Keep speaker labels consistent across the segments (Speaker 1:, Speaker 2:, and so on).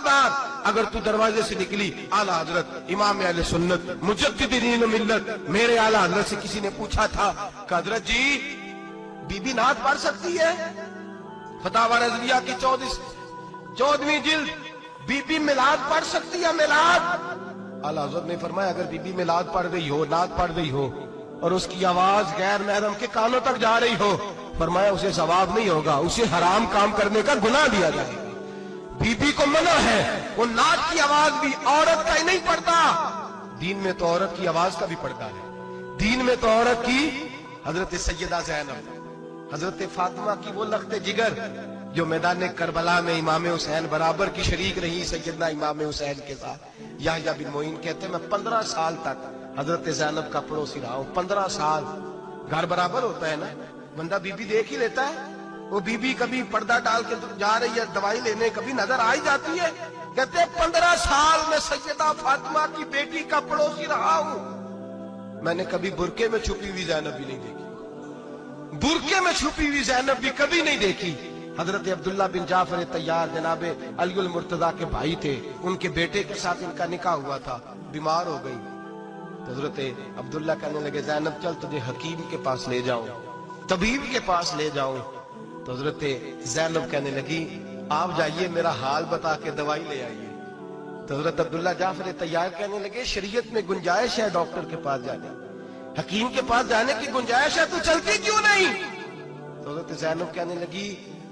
Speaker 1: खबरदार अगर तू दरवाजे से निकली, आला हजरत इमाम अहले सुन्नत मुजद्दिद दीन मिल्लत मेरे आला हजरत से किसी ने पूछा था कि हजरत जी बीबी नात पढ़ सकती है? फतावा रज़विया की 14वीं जिल्द, बीबी मिलाद पढ़ सकती है? मिलाद। आला हजरत ने फरमाया अगर बीबी मिलाद पढ़ रही हो, नात पढ़ रही हो और उसकी आवाज गैर महरम के कानों तक जा रही हो, फरमाया उसे सवाब नहीं होगा, उसे हराम काम करने का गुनाह दिया जाएगा। बीबी को मना है, वो नात की आवाज भी औरत का ही नहीं पड़ता, दीन में तो औरत की आवाज का भी पड़ता है। दीन में तो औरत की, हजरत सैयदा ज़ैनब, हजरत फातिमा की वो लख्ते जिगर जो मैदान करबला में इमाम हुसैन बराबर की शरीक रही सैयदना इमाम हुसैन के साथ। याह्या बिन मोइन कहते मैं 15 साल तक हजरत ज़ैनब का पड़ोसी रहा हूं। 15 साल, घर बराबर होता है ना, बंदा बीबी देख ही लेता है। वो बीबी कभी पर्दा डाल के जा रही है दवाई लेने, कभी नजर आ ही जाती है। कहते 15 साल में सैयदा फातिमा की बेटी का पड़ोसी रहा हूं, मैंने कभी बुरके में छुपी हुई ज़ैनब भी नहीं देखी, बुरके में छुपी हुई ज़ैनब भी कभी नहीं देखी। हजरत अब्दुल्ला बिन जाफर तैयार जनाबे अलीउल मुर्तजा के भाई थे, उनके बेटे के साथ इनका निकाह हुआ था, बीमार हो गई। तो हजरत अब्दुल्ला कहने लगे ज़ैनब चल तुझे हकीम के पास ले जाऊं, तबीब के पास ले जाऊं। तो हजरत ज़ैनब कहने लगी आप जाइए मेरा हाल बता के दवाई ले आइए। तो हजरत अब्दुल्ला जाफर तैयार कहने लगे शरीयत में गुंजाइश है डॉक्टर के पास जाने, हकीम के पास जाने की गुंजाइश है, तो चलती क्यों नहीं? तो हजरत ज़ैनब कहने लगी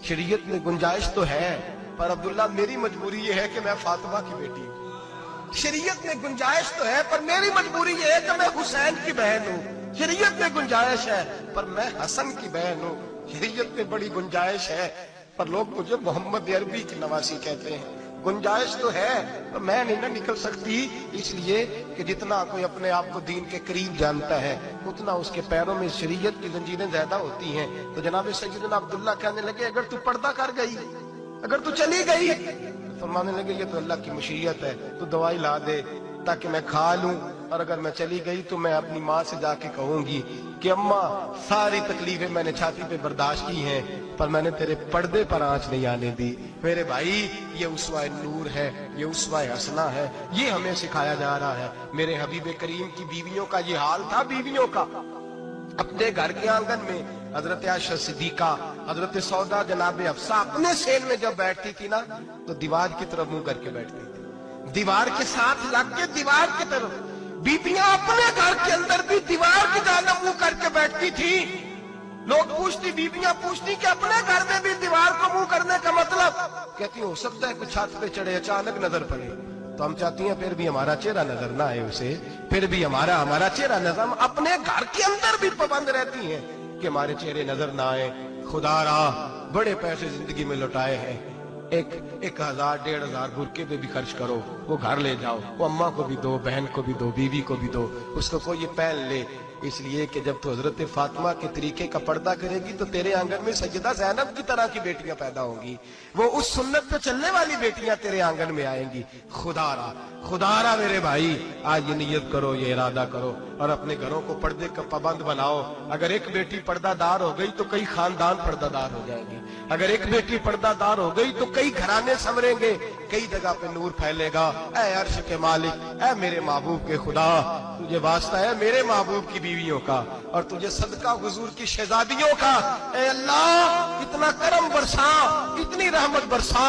Speaker 1: शरीयत में गुंजाइश तो है, पर अब्दुल्ला मेरी मजबूरी ये है कि मैं फातिमा की बेटी हूं। शरीयत में गुंजाइश तो है पर मेरी मजबूरी ये है कि मैं हुसैन की बहन हूं। शरीयत में गुंजाइश है पर मैं हसन की बहन हूं। शरीयत में बड़ी गुंजाइश है पर लोग मुझे मोहम्मद अरबी की नवासी कहते हैं। गुंजाइश तो है पर मैं नहीं ना निकल सकती, इसलिए कि जितना कोई अपने आप को दीन के करीब जानता है उतना उसके पैरों में शरीयत की जंजीरें ज्यादा होती हैं। तो जनाब सैयदना अब्दुल्ला कहने लगे अगर तू पर्दा कर गई, अगर तू चली गई, तो फरमाने लगे ये तो अल्लाह की मशीयत है, तू दवाई ला दे ताकि मैं खा लूं, और अगर मैं चली गई तो मैं अपनी माँ से जाके कहूंगी कि अम्मा सारी तकलीफें मैंने छाती पे बर्दाश्त की हैं पर मैंने तेरे पर्दे पर आंच नहीं आने दी। मेरे भाई ये उसवा नूर है, ये उसवा हसना है, ये हमें सिखाया जा रहा है। मेरे हबीब करीम की बीवियों का ये हाल था, बीवियों का अपने घर के आंगन में हजरत आयशा सिद्दीका, हजरत सौदा जनाब हफ्सा अपने सेल में जब बैठती थी ना तो दीवार की तरफ मुंह करके बैठती थी, दीवार के साथ लग के दीवार की तरफ। बीबियां अपने घर के अंदर भी दीवार की जानब मुंह करके बैठती थी। लोग पूछती, बीबियां पूछती कि अपने घर में भी दीवार को मुंह करने का मतलब? कहती हो सकता है कुछ छत पे चढ़े अचानक नजर पड़े, तो हम चाहती हैं फिर भी हमारा चेहरा नजर ना आए उसे, फिर भी हमारा चेहरा नजर। हम अपने घर के अंदर भी पाबंद रहती हैं कि हमारे चेहरे नजर ना आए। खुदा रा बड़े पैसे जिंदगी में लुटाए हैं, 1000 1500 बुरके पे भी खर्च करो, वो घर ले जाओ, वो अम्मा को भी दो, बहन को भी दो, बीवी को भी दो, उसको कोई ये पहन ले। इसलिए कि जब तो हजरत फातिमा के तरीके का पर्दा करेगी तो तेरे आंगन में सैयदा ज़ैनब की तरह की बेटियां पैदा होंगी, वो उस सुन्नत पे चलने वाली बेटियां तेरे आंगन में आएंगी। खुदारा मेरे भाई आज ये नियत करो, ये इरादा करो और अपने घरों को पर्दे का पाबंद बनाओ। अगर एक बेटी पर्दादार हो गई तो कई खानदान पर्दादार हो जाएंगे, अगर एक बेटी पर्दादार हो गई तो कई घराने संवरेंगे, कई जगह पे नूर फैलेगा। ऐ अर्श के मालिक, ऐ मेरे महबूब के खुदा, तुझे वास्ता है मेरे महबूब की बीवियों का और तुझे सदका हुजूर की शहजादियों का। ऐ अल्लाह इतना करम बरसा, इतनी रहमत बरसा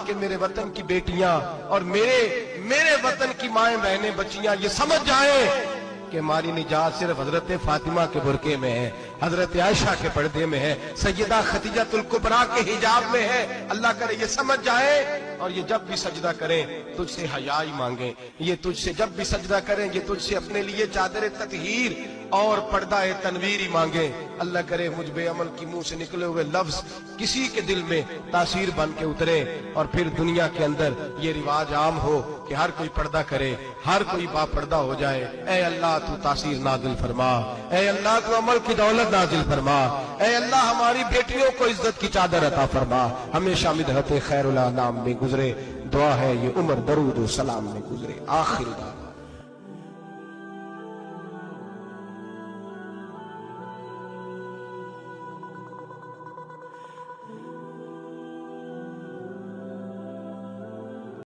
Speaker 1: कि मेरे वतन की बेटियां और मेरे वतन की माएं बहनें बच्चियां ये समझ जाएं कि हमारी निजात सिर्फ हजरत फातिमा के बुरके में है, हजरत आयशा के पर्दे में है, सैयदा खदीजतुल कुबरा के हिजाब में है। अल्लाह करे ये समझ जाए और ये जब भी सजदा करें तुझसे हयाई मांगे, ये तुझसे जब भी सजदा करें ये तुझसे अपने लिए चादर ततहीर और पर्दा तनवीर मांगे। अल्लाह करे मुझ बेअमल की मुंह से निकले हुए लफ्ज किसी के दिल में तासीर बन के उतरे और फिर दुनिया के अंदर ये रिवाज आम हो कि हर कोई पर्दा करे, हर कोई बापर्दा हो जाए। ऐ अल्लाह तू तासीर नाजिल फरमा, ऐ अल्लाह तू अमल की दौलत नाजिल फरमा, ऐ अल्लाह हमारी बेटियों को इज्जत की चादर अता फरमा। हमेशा मिदहत खैरुल अनाम में गुजरे, दुआ है ये उम्र दरूद सलाम में गुजरे। आखिर